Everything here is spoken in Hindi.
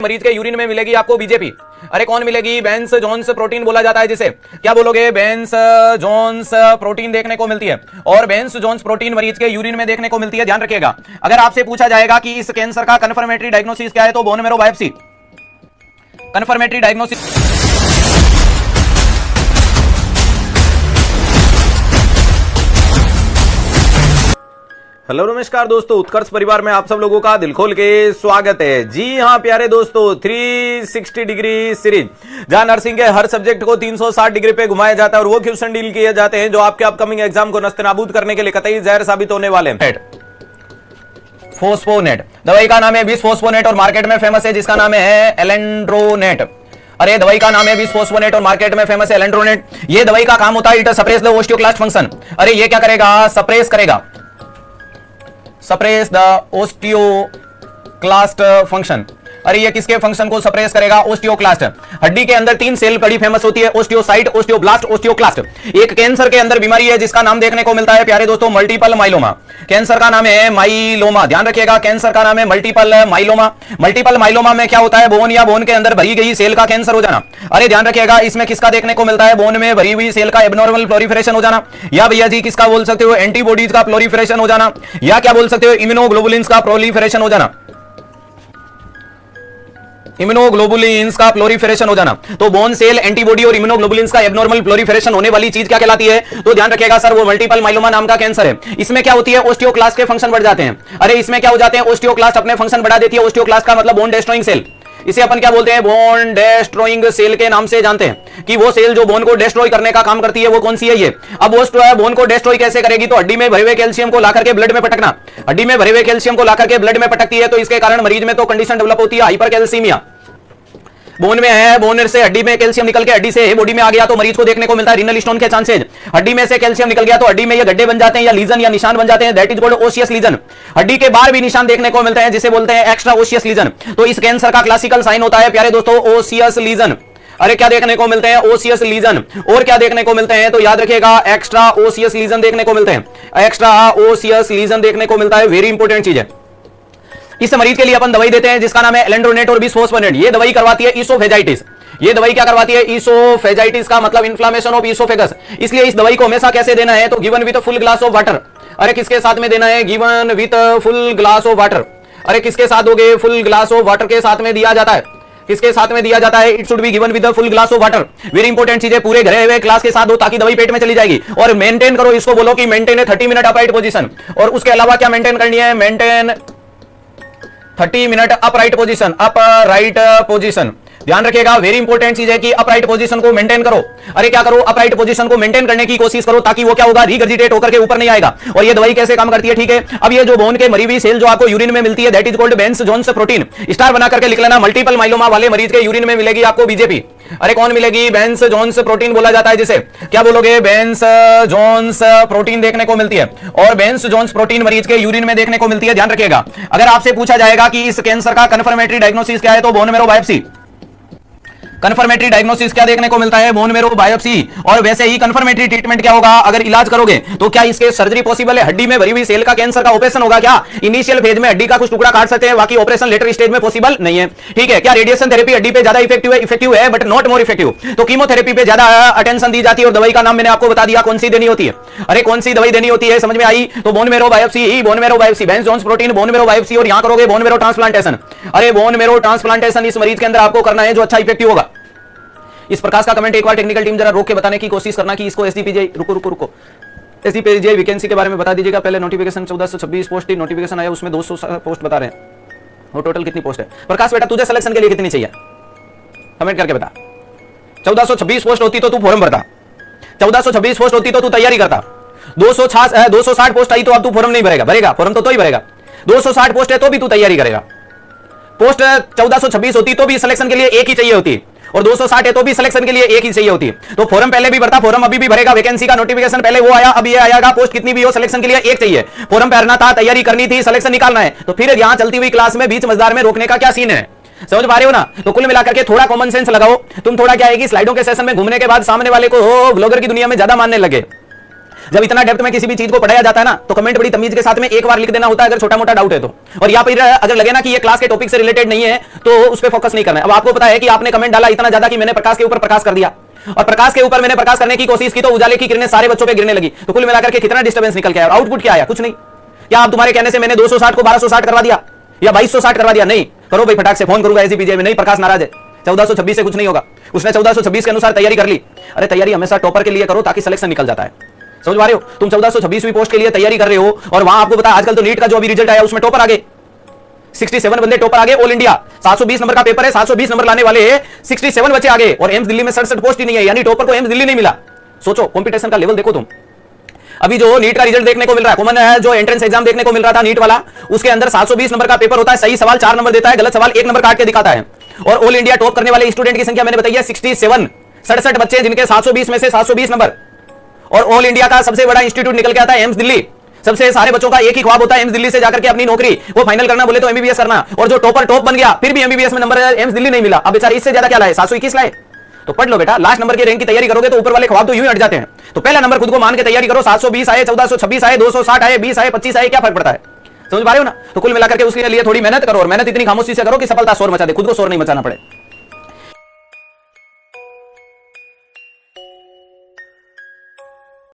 मरीज के यूरिन में मिलेगी आपको बीजेपी। अरे कौन मिलेगी? बेंस जोन्स प्रोटीन बोला जाता है जिसे। क्या बोलोगे? बेंस जोन्स प्रोटीन देखने को मिलती है और बेंस जोन्स प्रोटीन मरीज के यूरिन में देखने को मिलती है। ध्यान रखिएगा, अगर आपसे पूछा जाएगा कि इस कैंसर का कन्फर्मेटरी डायग्नोसिस क्या है तो bone marrow biopsy confirmatory diagnosis. Hello नमस्कार दोस्तों, उत्कर्ष परिवार में आप सब लोगों का दिल खोल के स्वागत है। जी हां प्यारे दोस्तों, 360 डिग्री सीरीज जहां नर्सिंग के हर सब्जेक्ट को 360 डिग्री पे घुमाया जाता है और वो क्वेश्चन डील किए जाते हैं जो आपके अपकमिंग एग्जाम को नस्तनाबूद करने के लिए कतई जहर साबित होने वाले हैं। फोस्फोनेट दवाई का नाम है बिसफोस्फोनेट और मार्केट में फेमस है जिसका नाम है एलेंड्रोनेट। अरे दवाई का नाम है बिसफोस्फोनेट और मार्केट में फेमस है एलेंड्रोनेट। ये दवाई का काम होता है it suppress the osteoclast function. अरे ये क्या करेगा? सप्रेस करेगा, सप्रेस द ओस्टियोक्लास्ट फंक्शन। अरे ये किसके फंक्शन को सप्रेस करेगा? ओस्टियोक्लास्ट। हड्डी के अंदर 3 सेल बड़ी फेमस होती है, ओस्टियोसाइट, ओस्टियोब्लास्ट, ओस्टियोक्लास्ट। एक कैंसर के अंदर बीमारी है जिसका नाम देखने को मिलता है प्यारे दोस्तों मल्टीपल माइलोमा। कैंसर का नाम है माइलोमा। ध्यान रखिएगा, कैंसर का नाम है मल्टीपल माइलोमा। मल्टीपल माइलोमा में क्या होता है? बोन या बोन के अंदर भरी गई सेल का कैंसर हो जाना। अरे ध्यान रखिएगा, इसमें किसका देखने को मिलता है? बोन में भरी हुई सेल का एबनॉर्मल प्लोरीफरेशन हो जाना, या भैया जी किसका बोल सकते हो? एंटीबॉडीज का प्लोरीफरेशन हो जाना, या क्या बोल सकते हो? इम्यूनोग्लोबुलिन्स का प्रोलीफरेशन हो जाना, इम्यूनोग्लोबुलिन्स का प्लोरीफरेशन हो जाना। तो बोन सेल, एंटीबॉडी और इम्यूनोग्लोबुलिन्स का एबनॉर्मल प्लोरीफरेशन होने वाली चीज क्या कहलाती है? तो ध्यान रखिएगा सर, वो मल्टीपल माइलोमा नाम का कैंसर है। इसमें क्या होती है? ओस्टियोक्लास्ट के फंक्शन बढ़ जाते हैं। अरे इसमें क्या हो जाते हैं? ओस्टियोक्लास्ट अपने फंक्शन बढ़ा देती है। ओस्टियोक्लास्ट का मतलब बोन डेस्ट्रॉइंग सेल। इसे अपन क्या बोलते हैं? बोन डेस्ट्रॉइंग सेल के नाम से जानते हैं कि वो सेल जो बोन को डिस्ट्रॉय करने का काम करती है वो कौन सी है ये। अब वो बोन को डिस्ट्रॉय कैसे करेगी? तो हड्डी में भरे हुए कैल्शियम को लाकर के ब्लड में पटकना। हड्डी में भरे हुए कैल्शियम को लाकर के ब्लड में पटकती है तो इसके कारण मरीज में तो कंडीशन डेवलप होती है हाइपरकैल्सीमिया। बोन में है, बोन से हड्डी में कैल्शियम निकल के हड्डी से बॉडी में आ गया तो मरीज को देखने को मिलता है रीनल स्टोन के चांसेज। हड्डी में से कैल्शियम निकल गया तो हड्डी में ये गड्ढे बन जाते हैं या लीजन या निशान बन जाते हैं, दैट इज कॉल्ड ओसियस लीजन। हड्डी के बाहर भी निशान देखने को मिलते हैं जिसे बोलते हैं एक्स्ट्रा ओसियस लीजन। तो इस कैंसर का क्लासिकल साइन होता है प्यारे दोस्तों ओसियस लीजन। अरे क्या देखने को मिलते हैं? ओसियस लीजन। और क्या देखने को मिलते हैं? तो याद रखिएगा एक्स्ट्रा ओसियस लीजन देखने को मिलते हैं। एक्स्ट्रा ओसियस लीजन देखने को मिलता है, वेरी इंपॉर्टेंट चीज है। इस मरीज के लिए अपन दवाई देते हैं जिसका नाम है एलेंड्रोनेट और बिसफोस्फोनेट। ये दवाई करवाती है ईसोफेजाइटिस। ये दवाई क्या करवाती है? ईसोफेजाइटिस का मतलब इन्फ्लेमेशन ऑफ ईसोफेगस। इसलिए इस दवाई को हमेशा कैसे देना है? तो given with full glass of water. अरे किसके साथ में देना है? Given with full glass of water. अरे किसके साथ दोगे? फुल ग्लास ऑफ वाटर के साथ में दिया जाता है। किसके साथ में दिया जाता है? It should be given with full glass of water. Very important चीज है, पूरे घरे हुए ग्लास के साथ दो ताकि दवाई पेट में चली जाएगी। और मेंटेन करो, इसको बोलो कि मेंटेन है 30 मिनट अपराइट पोजीशन। और उसके अलावा क्या मेंटेन करनी है? Maintain 30 minute upright position, upright position. ध्यान रखिएगा, वेरी इंपॉर्टेंट चीज है कि अपराइट पोजीशन को मेंटेन करो। अरे क्या करो? अपराइट पोजीशन को मेंटेन करने की कोशिश करो ताकि वो क्या होगा? रिगर्जिटेट होकर के ऊपर नहीं आएगा। और ये दवाई कैसे काम करती है? ठीक है, अब ये जो बोन के मरी हुई सेल जो आपको यूरिन में मिलती है that is called Bence Jones protein. Star बना करके लिख लेना, मल्टीपल माइलोमा वाले मरीज के यूरिन में मिलेगी आपको बीजेपी। अरे कौन मिलेगी? बेंस जोन्स प्रोटीन बोला जाता है जिसे। क्या बोलोगे? बेंस जोन्स प्रोटीन देखने को मिलती है और बेंस जोन्स प्रोटीन मरीज के यूरिन में देखने को मिलती है। ध्यान रखिएगा, अगर आपसे पूछा जाएगा कि इस कैंसर का कन्फर्मेटरी डायग्नोसिस क्या है तो bone marrow biopsy confirmatory diagnosis क्या देखने को मिलता है? Bone marrow biopsy. और वैसे ही कन्फर्मेटरी ट्रीटमेंट क्या होगा अगर इलाज करोगे तो? क्या इसके सर्जरी पॉसिबल है? हड्डी में भरी हुई सेल का कैंसर का ऑपरेशन होगा क्या? इनिशियल फेज में हड्डी का कुछ टुकड़ा काट सकते हैं, बाकी ऑपरेशन लेटर स्टेज में पॉसिबल नहीं है। ठीक है, क्या रेडिएशन थेरेपी हड्डी पे ज्यादा इफेक्टिव है? इफेक्टिव है बट नॉट मोर इफेक्टिव। तो कीमोथेरेपी पे ज्यादा अटेंशन दी जाती है और दवाई का नाम मैंने आपको बता दिया कौन सी देनी होती है। अरे कौन सी दवाई देनी होती है? समझ में आई? तो बोन मैरो बायोप्सी ही, bone marrow biopsy, Bence Jones protein, bone marrow biopsy. और यहां करोगे बोन मैरो ट्रांसप्लांटेशन। अरे बोन मैरो ट्रांसप्लांटेशन इस मरीज के अंदर आपको करना है जो अच्छा इफेक्टिव होगा। इस प्रकार का कमेंट एक बार टेक्निकल टीम जरा रोक के बताने की कोशिश करना कि इसको एसडीपीजे रुको एसडीपीजे वैकेंसी के बारे में बता दीजिएगा। पहले नोटिफिकेशन 1426 पोस्ट की नोटिफिकेशन आया, उसमें 200 पोस्ट बता रहे हैं। वो टोटल कितनी पोस्ट है? प्रकाश बेटा तुझे सिलेक्शन के लिए कितनी चाहिए? कमेंट करके बता। 1426 पोस्ट होती तो तू फॉर्म भरता, 1426 पोस्ट होती तो तू तैयारी करता। 260 पोस्ट आई तो अब तू फॉर्म नहीं भरेगा? भरेगा फॉर्म तो ही भरेगा। 260 पोस्ट है तो भी तू तैयारी करेगा। पोस्ट 1426 होती तो भी सिलेक्शन के लिए एक ही चाहिए होती और 260 है तो भी सिलेक्शन के लिए एक ही चाहिए होती है। तो फॉर्म पहले भी भरता, फॉर्म अभी भी भरेगा। वैकेंसी का नोटिफिकेशन पहले वो आया, अब ये आएगा। पोस्ट कितनी भी हो सिलेक्शन के लिए एक चाहिए। फॉर्म भरना था, तैयारी करनी थी, सिलेक्शन निकालना है। तो फिर यहां चलती हुई क्लास में बीच मजदार में रोकने का क्या सीन है? समझ पा रहे हो ना? तो कुल मिलाकर के थोड़ा कॉमन सेंस लगाओ। तुम थोड़ा क्या है कि स्लाइडों के सेशन में घूमने के बाद सामने वाले को व्लॉगर की दुनिया में ज्यादा मानने लगे। जब इतना डेप्थ में किसी भी चीज को पढ़ाया जाता है ना, तो कमेंट बड़ी तमीज के साथ में एक बार लिख देना होता है अगर छोटा मोटा डाउट है तो। और या फिर अगर लगे ना कि ये क्लास के टॉपिक से रिलेटेड नहीं है तो उस पर फोकस नहीं करना है। अब आपको पता है कि आपने कमेंट डाला इतना ज्यादा कि मैंने प्रकाश के ऊपर प्रकाश कर दिया, और प्रकाश के ऊपर मैंने प्रकाश करने की कोशिश की तो उजाले की किरणें सारे बच्चों पे गिरने लगी, तो कुल मिलाकर के कितना डिस्टर्बेंस निकल के आया, आउटपुट क्या आया? कुछ नहीं। क्या आप तुम्हारे कहने से मैंने 260 को 1260 करवा दिया या 2260 करवा दिया? नहीं। करो भाई फटाक से, फोन करूंगा ऐसी पीजे में। नहीं, प्रकाश नाराज है, 1426 से कुछ नहीं होगा। उसने 1426 के अनुसार तैयारी कर ली। अरे तैयारी हमेशा टॉपर के लिए करो ताकि सिलेक्शन निकल जाता है, समझ पा रहे हो? तुम 1426वीं पोस्ट के लिए तैयारी कर रहे हो और वहां आपको पता आजकल तो नीट का जो अभी रिजल्ट आया उसमें टॉपर आ गए, 67 बंदे टॉपर आ गए ऑल इंडिया। 720 नंबर का पेपर है, 720 नंबर लाने वाले 67 बच्चे आ गए और एम्स दिल्ली में 67 पोस्ट ही नहीं है, यानी टॉपर को एम्स दिल्ली नहीं मिला। सोचो कंपटीशन का लेवल देखो तुम। अभी जो नीट का रिजल्ट देखने को मिल रहा है, कॉमन है जो एंट्रेंस एग्जाम देखने को मिल रहा था नीट वाला, उसके अंदर 720 नंबर का पेपर होता है, सही सवाल 4 नंबर देता है, गलत सवाल 1 नंबर काट के दिखाता है। और ऑल इंडिया टॉप करने वाले स्टूडेंट की संख्या मैंने बताई है 67, 67 बच्चे जिनके 720 में से 720 नंबर। और ऑल इंडिया का सबसे बड़ा इंस्टीट्यूट निकल के आता है एम्स दिल्ली। सबसे सारे बच्चों का एक ही ख्वाब होता है एम्स दिल्ली से जाकर के अपनी नौकरी वो फाइनल करना, बोले तो एमबीबीएस करना। और जो टॉपर टॉप बन गया फिर भी एमबीबीएस में नंबर एम्स दिल्ली नहीं मिला। अब बेचारे इससे ज्यादा क्या लाए? 721 लाए। तो पढ़ लो बेटा, लास्ट नंबर के रैंक की तैयारी करोगे तो ऊपर वाले ख्वाब तो यूं ही हट जाते हैं। तो पहला नंबर खुद को मान के तैयारी करो, 720 आए, 1426 आए, 260 आए, 20 आए, 25 आए, क्या फर्क पड़ता है? समझ पा रहे हो ना? तो कुल मिलाकर के उसके लिए थोड़ी मेहनत करो और मेहनत इतनी खामोशी से करो कि सफलता शोर मचा दे, खुद को शोर नहीं मचाना पड़े।